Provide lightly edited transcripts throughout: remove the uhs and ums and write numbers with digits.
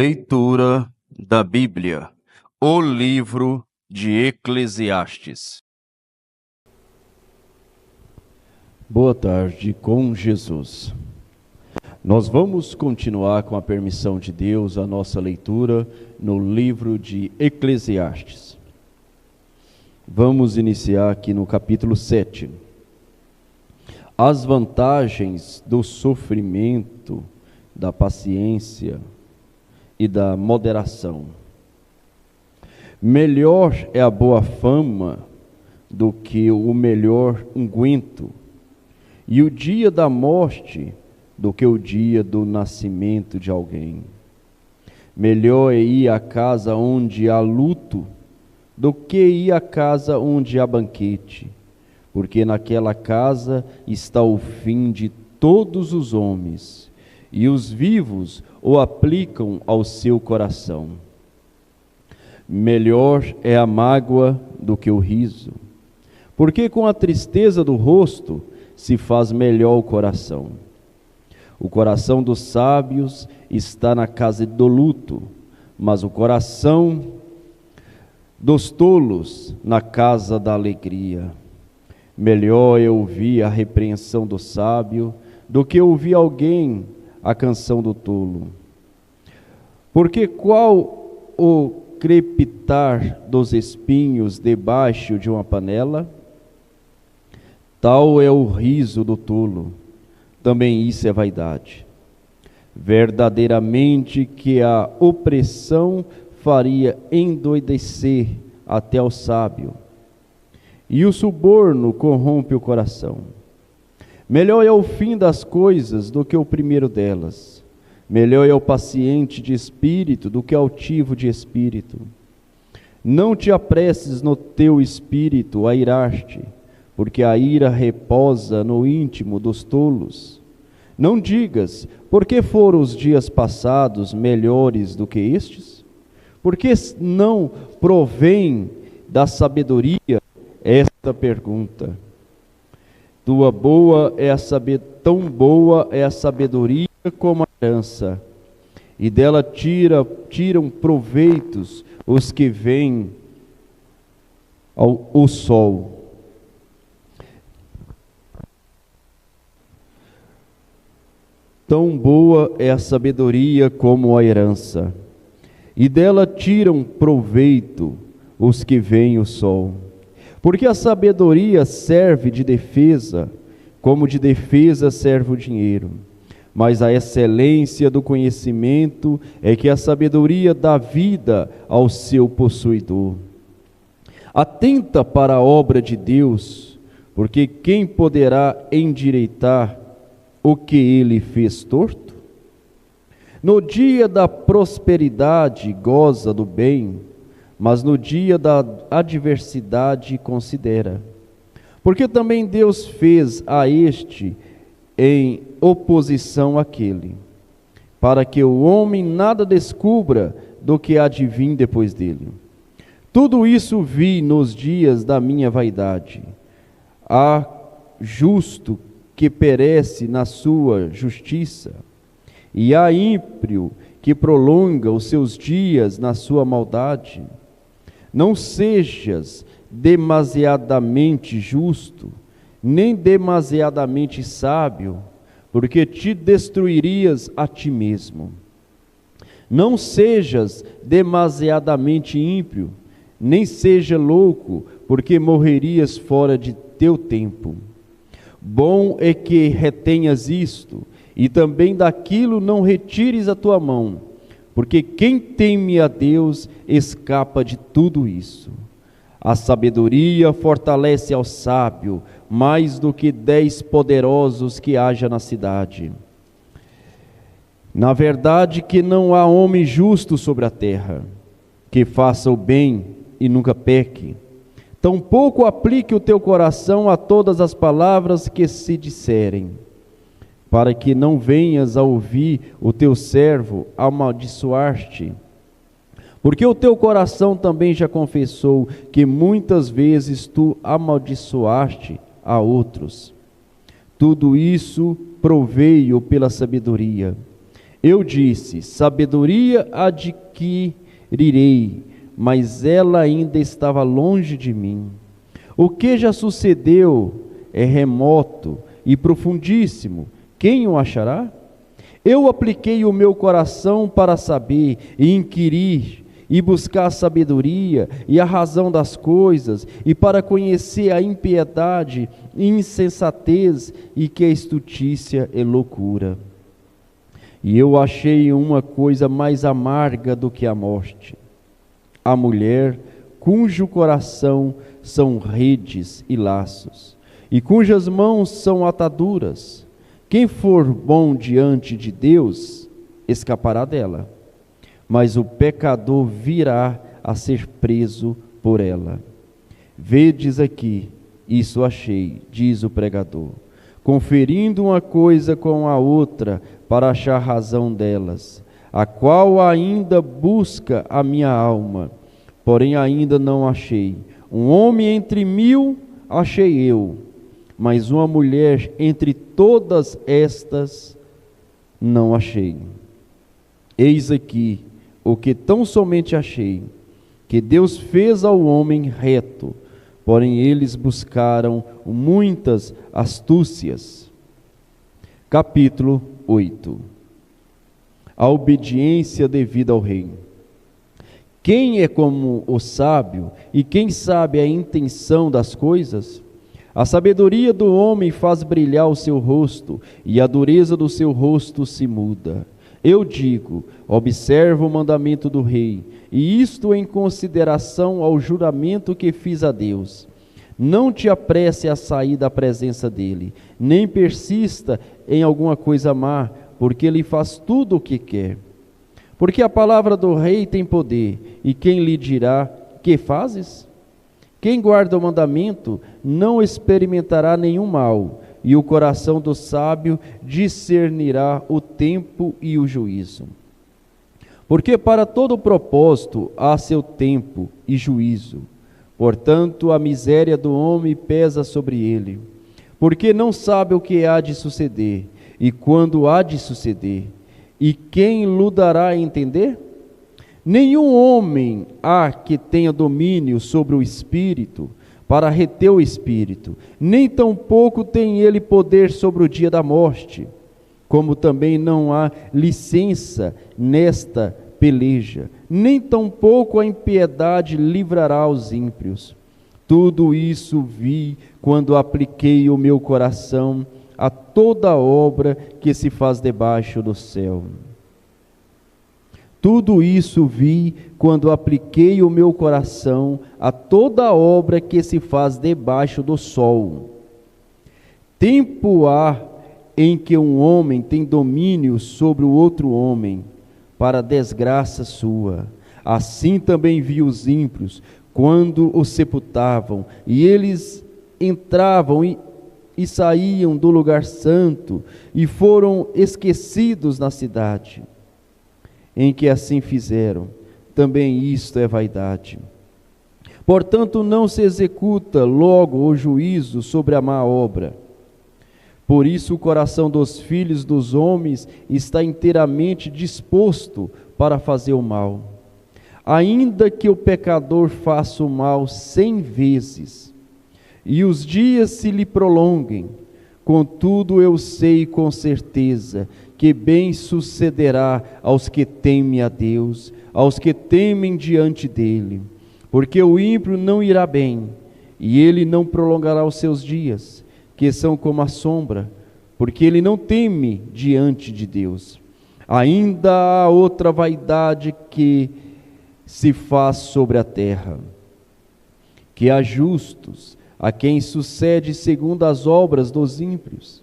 Leitura da Bíblia, o livro de Eclesiastes. Boa tarde com Jesus. Nós vamos continuar, com a permissão de Deus, a nossa leitura no livro de Eclesiastes. Vamos iniciar aqui no capítulo 7. As vantagens do sofrimento, da paciência e da moderação. Melhor é a boa fama do que o melhor unguento, e o dia da morte do que o dia do nascimento de alguém. Melhor é ir à casa onde há luto do que ir à casa onde há banquete, porque naquela casa está o fim de todos os homens, e os vivos o aplicam ao seu coração. Melhor é a mágoa do que o riso, porque com a tristeza do rosto se faz melhor o coração. O coração dos sábios está na casa do luto, mas o coração dos tolos na casa da alegria. Melhor é ouvir a repreensão do sábio do que ouvir alguém a canção do tolo. Porque qual o crepitar dos espinhos debaixo de uma panela? Tal é o riso do tolo, também isso é vaidade. Verdadeiramente que a opressão faria endoidecer até o sábio, e o suborno corrompe o coração. Melhor é o fim das coisas do que o primeiro delas. Melhor é o paciente de espírito do que o altivo de espírito. Não te apresses no teu espírito a irar-te, porque a ira reposa no íntimo dos tolos. Não digas, por que foram os dias passados melhores do que estes? Porque não provém da sabedoria esta pergunta. Tão boa é a sabedoria como a herança, e dela tiram proveitos os que veem o sol. Tão boa é a sabedoria como a herança, e dela tiram proveito os que veem o sol. Porque a sabedoria serve de defesa, como de defesa serve o dinheiro. Mas a excelência do conhecimento é que a sabedoria dá vida ao seu possuidor. Atenta para a obra de Deus, porque quem poderá endireitar o que ele fez torto? No dia da prosperidade goza do bem, mas no dia da adversidade considera. Porque também Deus fez a este em oposição àquele, para que o homem nada descubra do que há de vir depois dele. Tudo isso vi nos dias da minha vaidade. Há justo que perece na sua justiça, e há ímpio que prolonga os seus dias na sua maldade. Não sejas demasiadamente justo, nem demasiadamente sábio, porque te destruirias a ti mesmo. Não sejas demasiadamente ímpio, nem seja louco, porque morrerias fora de teu tempo. Bom é que retenhas isto, e também daquilo não retires a tua mão, porque quem teme a Deus escapa de tudo isso. A sabedoria fortalece ao sábio, mais do que 10 poderosos que haja na cidade. Na verdade que não há homem justo sobre a terra, que faça o bem e nunca peque. Tampouco aplique o teu coração a todas as palavras que se disserem, para que não venhas a ouvir o teu servo amaldiçoar-te. Porque o teu coração também já confessou que muitas vezes tu amaldiçoaste a outros. Tudo isso proveio pela sabedoria. Eu disse: sabedoria adquirirei, mas ela ainda estava longe de mim. O que já sucedeu é remoto e profundíssimo. Quem o achará? Eu apliquei o meu coração para saber e inquirir e buscar a sabedoria e a razão das coisas, e para conhecer a impiedade e insensatez, e que a estutícia é loucura. E eu achei uma coisa mais amarga do que a morte: a mulher cujo coração são redes e laços, e cujas mãos são ataduras. Quem for bom diante de Deus, escapará dela, mas o pecador virá a ser preso por ela. Vedes aqui, isso achei, diz o pregador, conferindo uma coisa com a outra, para achar razão delas, a qual ainda busca a minha alma, porém ainda não achei. Um homem entre 1000 achei eu, mas uma mulher entre todas estas não achei. Eis aqui o que tão somente achei, que Deus fez ao homem reto, porém eles buscaram muitas astúcias. Capítulo 8. A obediência devida ao rei. Quem é como o sábio, e quem sabe a intenção das coisas? A sabedoria do homem faz brilhar o seu rosto, e a dureza do seu rosto se muda. Eu digo: observa o mandamento do rei, e isto em consideração ao juramento que fiz a Deus. Não te apresse a sair da presença dele, nem persista em alguma coisa má, porque ele faz tudo o que quer. Porque a palavra do rei tem poder, e quem lhe dirá: que fazes? Quem guarda o mandamento não experimentará nenhum mal, e o coração do sábio discernirá o tempo e o juízo. Porque para todo propósito há seu tempo e juízo. Portanto, a miséria do homem pesa sobre ele, porque não sabe o que há de suceder, e quando há de suceder, e quem lhe dará a entender? Nenhum homem há que tenha domínio sobre o Espírito, para reter o Espírito, nem tampouco tem ele poder sobre o dia da morte, como também não há licença nesta peleja, nem tampouco a impiedade livrará os ímpios. Tudo isso vi quando apliquei o meu coração a toda obra que se faz debaixo do céu. Tudo isso vi quando apliquei o meu coração a toda obra que se faz debaixo do sol. Tempo há em que um homem tem domínio sobre o outro homem, para desgraça sua. Assim também vi os ímpios, quando os sepultavam, e eles entravam e saíam do lugar santo, e foram esquecidos na cidade, em que assim fizeram. Também isto é vaidade. Portanto, não se executa logo o juízo sobre a má obra. Por isso o coração dos filhos dos homens está inteiramente disposto para fazer o mal. Ainda que o pecador faça o mal 100 vezes, e os dias se lhe prolonguem, contudo eu sei com certeza que bem sucederá aos que temem a Deus, aos que temem diante dele. Porque o ímpio não irá bem, e ele não prolongará os seus dias, que são como a sombra, porque ele não teme diante de Deus. Ainda há outra vaidade que se faz sobre a terra, que há justos, a quem sucede segundo as obras dos ímpios,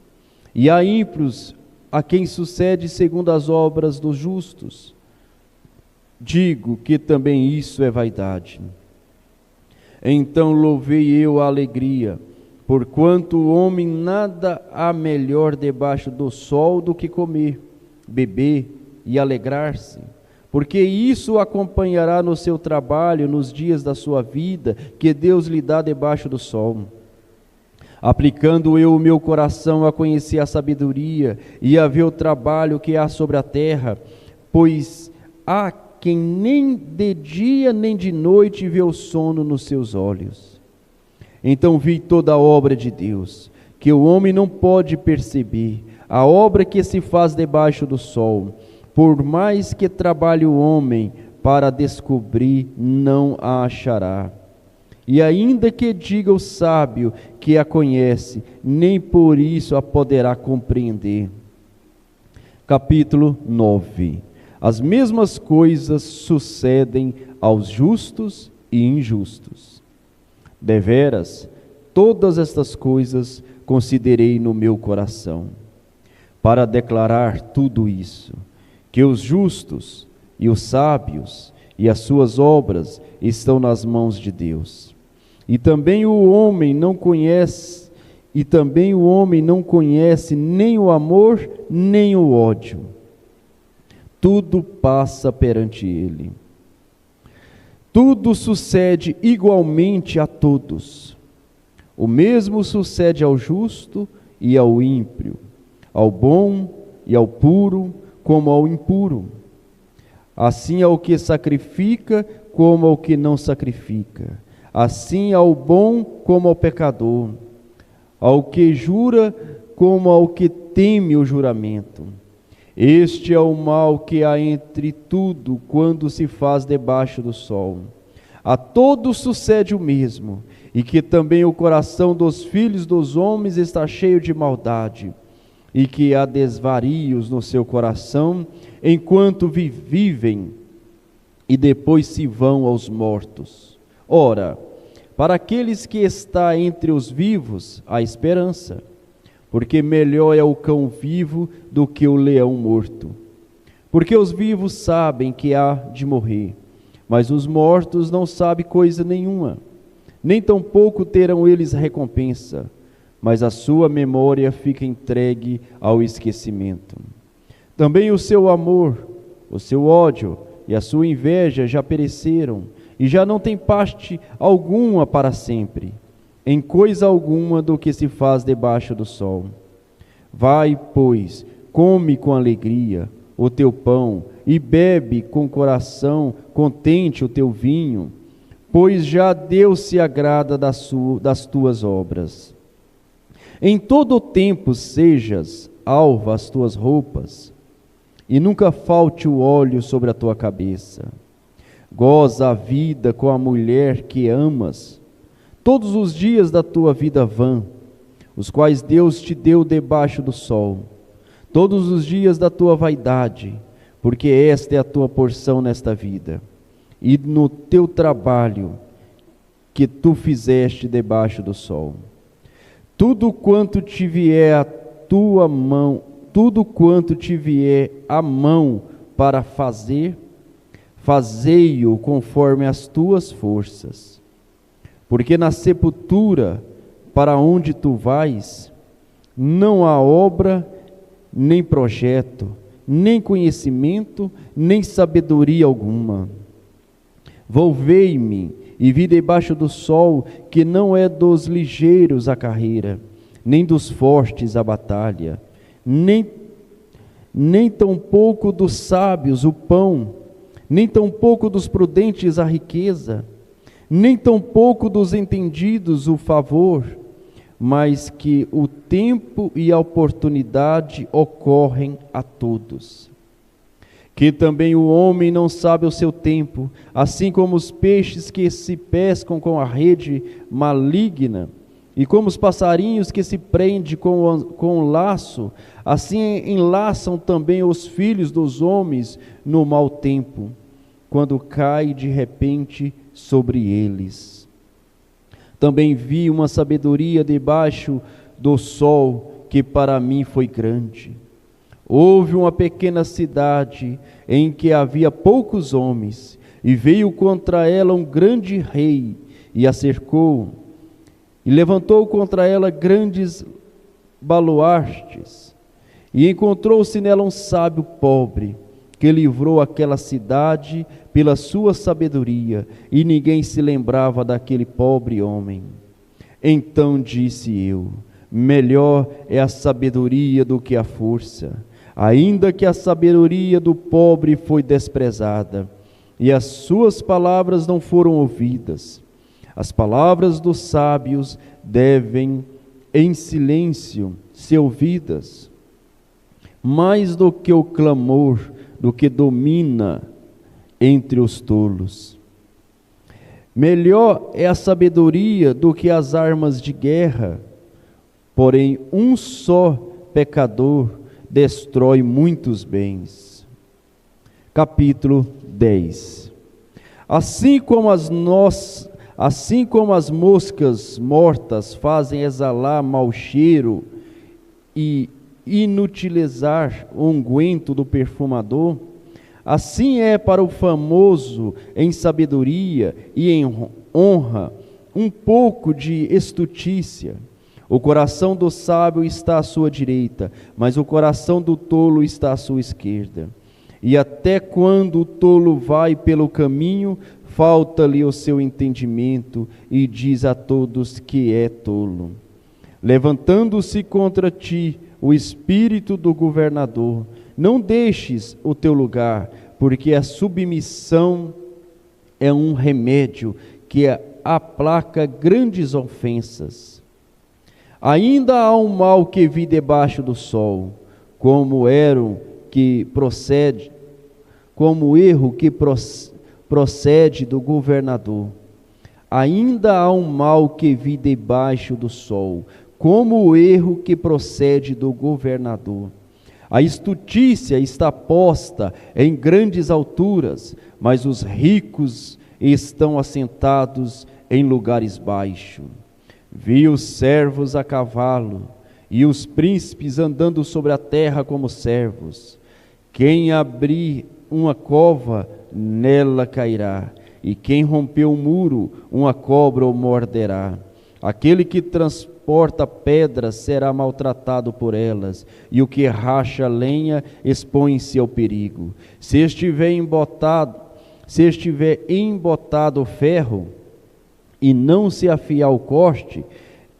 e há ímpios a quem sucede segundo as obras dos justos. Digo que também isso é vaidade. Então louvei eu a alegria, porquanto o homem nada há melhor debaixo do sol do que comer, beber e alegrar-se, porque isso o acompanhará no seu trabalho nos dias da sua vida, que Deus lhe dá debaixo do sol. aplicando eu o meu coração a conhecer a sabedoria e a ver o trabalho que há sobre a terra, pois há quem nem de dia nem de noite vê o sono nos seus olhos. Então vi toda a obra de Deus, que o homem não pode perceber, a obra que se faz debaixo do sol. Por mais que trabalhe o homem para descobrir, não a achará. E ainda que diga o sábio que a conhece, nem por isso a poderá compreender. Capítulo 9. As mesmas coisas sucedem aos justos e injustos. Deveras, todas estas coisas considerei no meu coração, para declarar tudo isso, que os justos e os sábios e as suas obras estão nas mãos de Deus. E também o homem não conhece nem o amor, nem o ódio. Tudo passa perante ele. Tudo sucede igualmente a todos. O mesmo sucede ao justo e ao ímpio, ao bom e ao puro, como ao impuro. Assim ao que sacrifica, como ao que não sacrifica. Assim ao bom, como ao pecador. Ao que jura, como ao que teme o juramento. Este é o mal que há entre tudo quando se faz debaixo do sol. A todos sucede o mesmo, e que também o coração dos filhos dos homens está cheio de maldade, e que há desvarios no seu coração, enquanto vivem, e depois se vão aos mortos. Ora, para aqueles que está entre os vivos, há esperança, porque melhor é o cão vivo do que o leão morto. Porque os vivos sabem que há de morrer, mas os mortos não sabem coisa nenhuma, nem tampouco terão eles recompensa, mas a sua memória fica entregue ao esquecimento. Também o seu amor, o seu ódio e a sua inveja já pereceram, e já não tem parte alguma para sempre, em coisa alguma do que se faz debaixo do sol. Vai, pois, come com alegria o teu pão, e bebe com coração contente o teu vinho, pois já Deus se agrada das tuas obras. Em todo o tempo sejas alva as tuas roupas, e nunca falte o óleo sobre a tua cabeça. Goza a vida com a mulher que amas, todos os dias da tua vida vã, os quais Deus te deu debaixo do sol, todos os dias da tua vaidade, porque esta é a tua porção nesta vida, e no teu trabalho que tu fizeste debaixo do sol. Tudo quanto te vier a tua mão, tudo quanto te vier a mão para fazer, fazei-o conforme as tuas forças. Porque na sepultura, para onde tu vais, não há obra, nem projeto, nem conhecimento, nem sabedoria alguma. Volvei-me e vi debaixo do sol que não é dos ligeiros a carreira, nem dos fortes a batalha, nem tampouco dos sábios o pão, nem tampouco dos prudentes a riqueza, nem tampouco dos entendidos o favor, mas que o tempo e a oportunidade ocorrem a todos. Que também o homem não sabe o seu tempo, assim como os peixes que se pescam com a rede maligna, e como os passarinhos que se prendem com o laço, assim enlaçam também os filhos dos homens no mau tempo, quando cai de repente sobre eles. Também vi uma sabedoria debaixo do sol que para mim foi grande. Houve uma pequena cidade em que havia poucos homens, e veio contra ela um grande rei, e a cercou, e levantou contra ela grandes baluartes, e encontrou-se nela um sábio pobre, que livrou aquela cidade pela sua sabedoria, e ninguém se lembrava daquele pobre homem. Então disse eu: melhor é a sabedoria do que a força, ainda que a sabedoria do pobre foi desprezada, e as suas palavras não foram ouvidas. As palavras dos sábios devem em silêncio ser ouvidas, mais do que o clamor do que domina entre os tolos. Melhor é a sabedoria do que as armas de guerra, porém um só pecador destrói muitos bens. Capítulo 10. Assim como as moscas mortas fazem exalar mau cheiro e inutilizar o unguento do perfumador, assim é para o famoso em sabedoria e em honra um pouco de estutícia. O coração do sábio está à sua direita, mas o coração do tolo está à sua esquerda. E até quando o tolo vai pelo caminho, falta-lhe o seu entendimento, e diz a todos que é tolo. Levantando-se contra ti o espírito do governador, não deixes o teu lugar, porque a submissão é um remédio que aplaca grandes ofensas. Ainda há um mal que vi debaixo do sol, como erro que procede do governador. Ainda há um mal que vi debaixo do sol, como o erro que procede do governador. A estutícia está posta em grandes alturas, mas os ricos estão assentados em lugares baixos. Vi os servos a cavalo e os príncipes andando sobre a terra como servos. Quem abrir uma cova, nela cairá, e quem rompeu um muro, uma cobra o morderá. Aquele que transporta pedras será maltratado por elas, e o que racha lenha expõe-se ao perigo. Se estiver embotado o ferro e não se afiar o corte,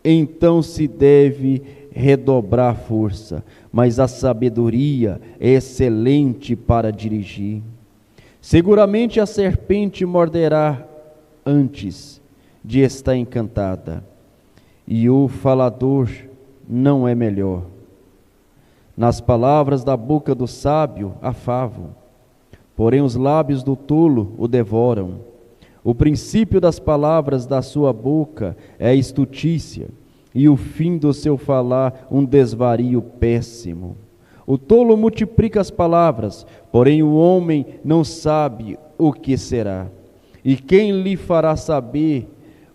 então se deve redobrar a força, mas a sabedoria é excelente para dirigir. Seguramente a serpente morderá antes de estar encantada, e o falador não é melhor. Nas palavras da boca do sábio há favo, porém os lábios do tolo o devoram. O princípio das palavras da sua boca é a estutícia, e o fim do seu falar um desvario péssimo. O tolo multiplica as palavras, porém o homem não sabe o que será. E quem lhe fará saber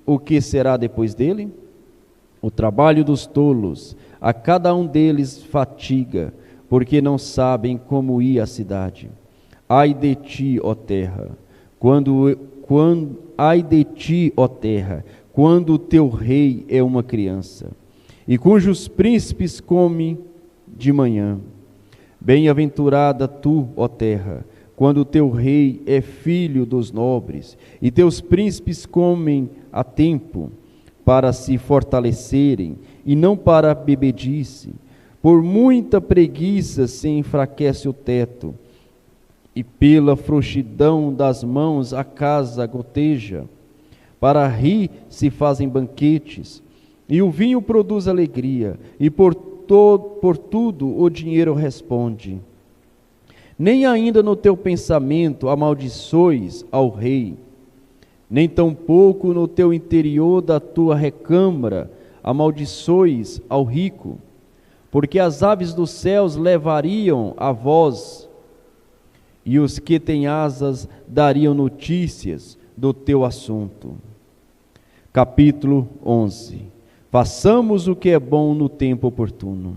o que será depois dele? O trabalho dos tolos, a cada um deles fatiga, porque não sabem como ir à cidade. Ai de ti, ó terra, ai de ti, ó terra, quando o teu rei é uma criança, e cujos príncipes comem de manhã. Bem-aventurada tu, ó terra, quando o teu rei é filho dos nobres, e teus príncipes comem a tempo, para se fortalecerem, e não para bebedice. Por muita preguiça se enfraquece o teto, e pela frouxidão das mãos a casa goteja. Para rir se fazem banquetes, e o vinho produz alegria, e por tudo o dinheiro responde. Nem ainda no teu pensamento amaldiçoes ao rei, nem tampouco no teu interior da tua recâmara amaldiçoes ao rico, porque as aves dos céus levariam a voz, e os que têm asas dariam notícias do teu assunto. Capítulo 11. Façamos o que é bom no tempo oportuno.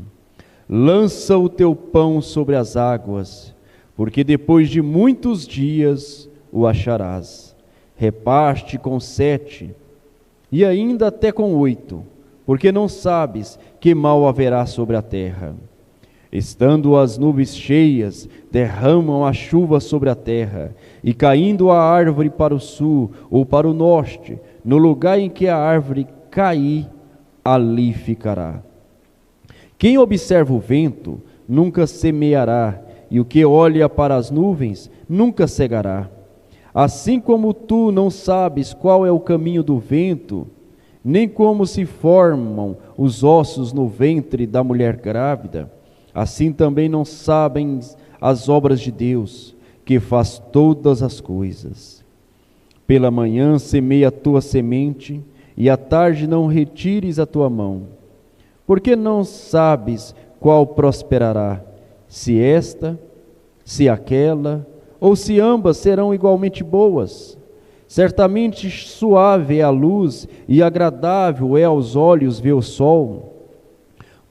Lança o teu pão sobre as águas, porque depois de muitos dias o acharás. Reparte com 7, e ainda até com 8, porque não sabes que mal haverá sobre a terra. Estando as nuvens cheias, derramam a chuva sobre a terra, e caindo a árvore para o sul ou para o norte, no lugar em que a árvore cair, ali ficará. Quem observa o vento nunca semeará, e o que olha para as nuvens nunca cegará. Assim como tu não sabes qual é o caminho do vento, nem como se formam os ossos no ventre da mulher grávida, assim também não sabem as obras de Deus, que faz todas as coisas. Pela manhã semeia a tua semente, e à tarde não retires a tua mão, porque não sabes qual prosperará, se esta, se aquela, ou se ambas serão igualmente boas. Certamente suave é a luz e agradável é aos olhos ver o sol.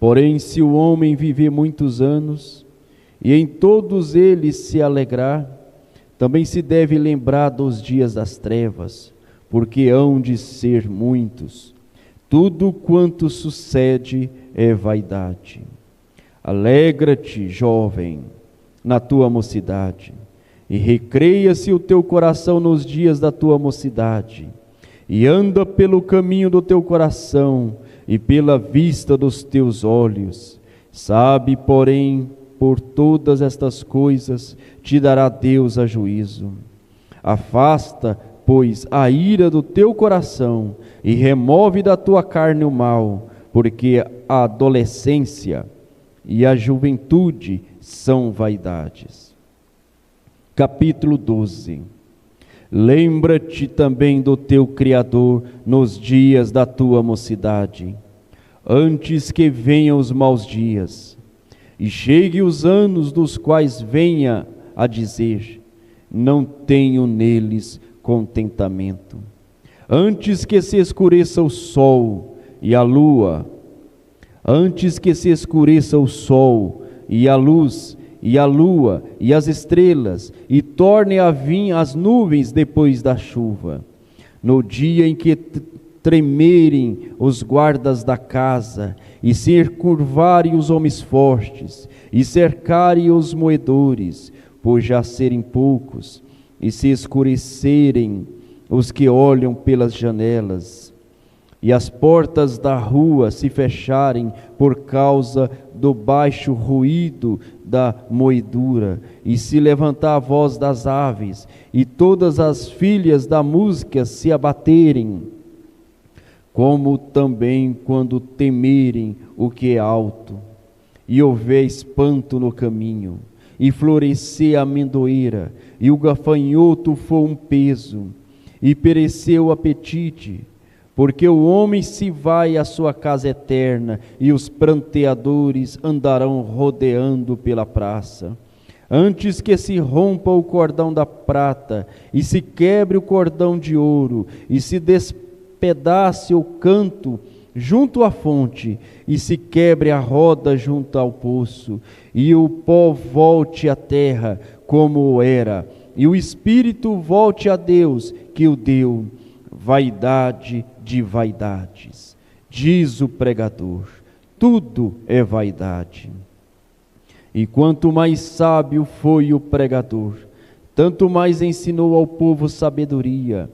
Porém, se o homem viver muitos anos, e em todos eles se alegrar, também se deve lembrar dos dias das trevas, porque hão de ser muitos. Tudo quanto sucede é vaidade. Alegra-te, jovem, na tua mocidade, e recreia-se o teu coração nos dias da tua mocidade, e anda pelo caminho do teu coração e pela vista dos teus olhos. Sabe, porém, por todas estas coisas te dará Deus a juízo. Afasta, pois, a ira do teu coração e remove da tua carne o mal, porque a adolescência e a juventude são vaidades. Capítulo 12. Lembra-te também do teu Criador nos dias da tua mocidade, antes que venham os maus dias, e chegue os anos dos quais venha a dizer: não tenho neles contentamento. Antes que se escureça o sol e a lua, antes que se escureça o sol e a luz, e a lua e as estrelas, e torne a vir as nuvens depois da chuva, no dia em que tremerem os guardas da casa, e se curvarem os homens fortes, e cercarem os moedores, por já serem poucos, e se escurecerem os que olham pelas janelas, e as portas da rua se fecharem por causa do baixo ruído da moedura, e se levantar a voz das aves, e todas as filhas da música se abaterem, como também quando temerem o que é alto, e houver espanto no caminho, e florescer a amendoeira, e o gafanhoto for um peso, e pereceu o apetite, porque o homem se vai à sua casa eterna, e os pranteadores andarão rodeando pela praça. Antes que se rompa o cordão da prata, e se quebre o cordão de ouro, e se despedace o canto junto à fonte, e se quebre a roda junto ao poço, e o pó volte à terra como era, e o espírito volte a Deus que o deu. Vaidade de vaidades, diz o pregador, tudo é vaidade. E quanto mais sábio foi o pregador, tanto mais ensinou ao povo sabedoria,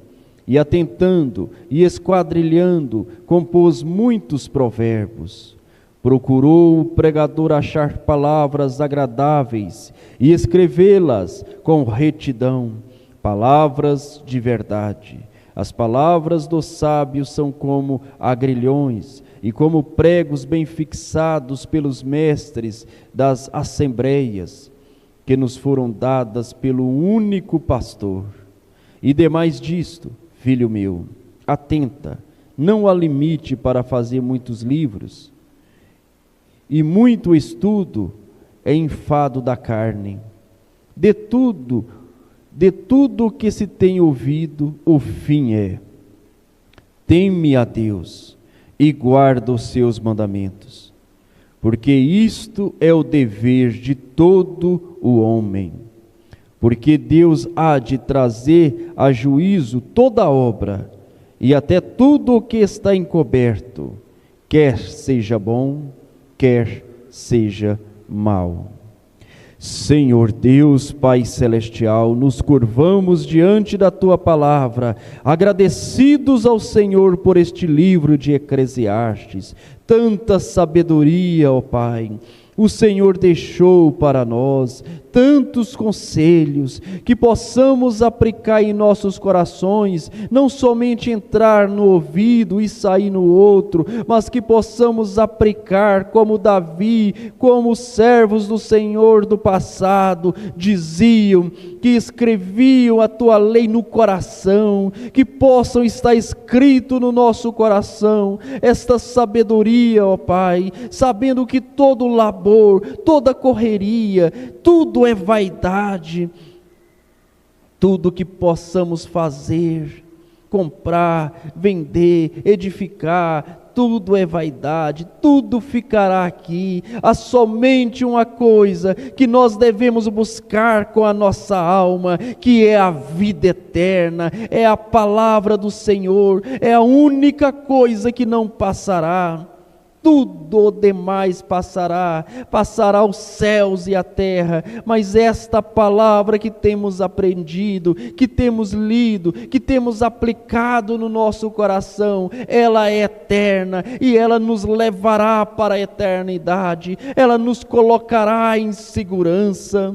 e atentando e esquadrilhando, compôs muitos provérbios. Procurou o pregador achar palavras agradáveis e escrevê-las com retidão, palavras de verdade. As palavras dos sábios são como agrilhões e como pregos bem fixados pelos mestres das assembleias, que nos foram dadas pelo único pastor. E demais disto, filho meu, atenta, não há limite para fazer muitos livros, e muito estudo é enfado da carne. De tudo que se tem ouvido, o fim é: teme a Deus e guarda os seus mandamentos, porque isto é o dever de todo o homem. Porque Deus há de trazer a juízo toda obra, e até tudo o que está encoberto, quer seja bom, quer seja mau. Senhor Deus, Pai Celestial, nos curvamos diante da Tua palavra, agradecidos ao Senhor por este livro de Eclesiastes, tanta sabedoria, ó Pai. O Senhor deixou para nós tantos conselhos que possamos aplicar em nossos corações, não somente entrar no ouvido e sair no outro, mas que possamos aplicar como Davi, como os servos do Senhor do passado diziam, que escreviam a Tua lei no coração, que possam estar escrito no nosso coração esta sabedoria, ó Pai, sabendo que todo labor, toda correria, tudo é vaidade, tudo que possamos fazer, comprar, vender, edificar, tudo é vaidade, tudo ficará aqui. Há somente uma coisa que nós devemos buscar com a nossa alma, que é a vida eterna, é a palavra do Senhor, é a única coisa que não passará. Tudo o demais passará os céus e a terra, mas esta palavra que temos aprendido, que temos lido, que temos aplicado no nosso coração, ela é eterna e ela nos levará para a eternidade, ela nos colocará em segurança.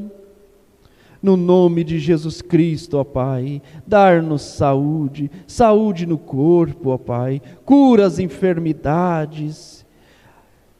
No nome de Jesus Cristo, ó Pai, dar-nos saúde, saúde no corpo, ó Pai, cura as enfermidades,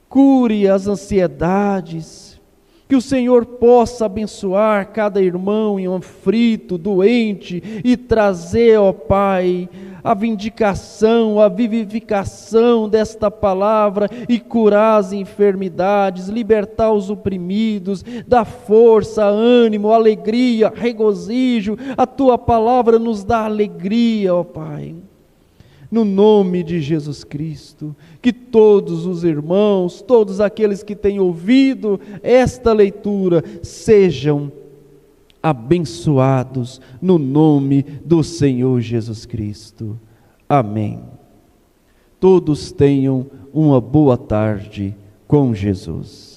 cure as ansiedades, que o Senhor possa abençoar cada irmão aflito, doente, e trazer, ó Pai, a vindicação, a vivificação desta palavra e curar as enfermidades, libertar os oprimidos, dar força, ânimo, alegria, regozijo. A Tua palavra nos dá alegria, ó Pai. No nome de Jesus Cristo, que todos os irmãos, todos aqueles que têm ouvido esta leitura, sejam abençoados no nome do Senhor Jesus Cristo. Amém. Todos tenham uma boa tarde com Jesus.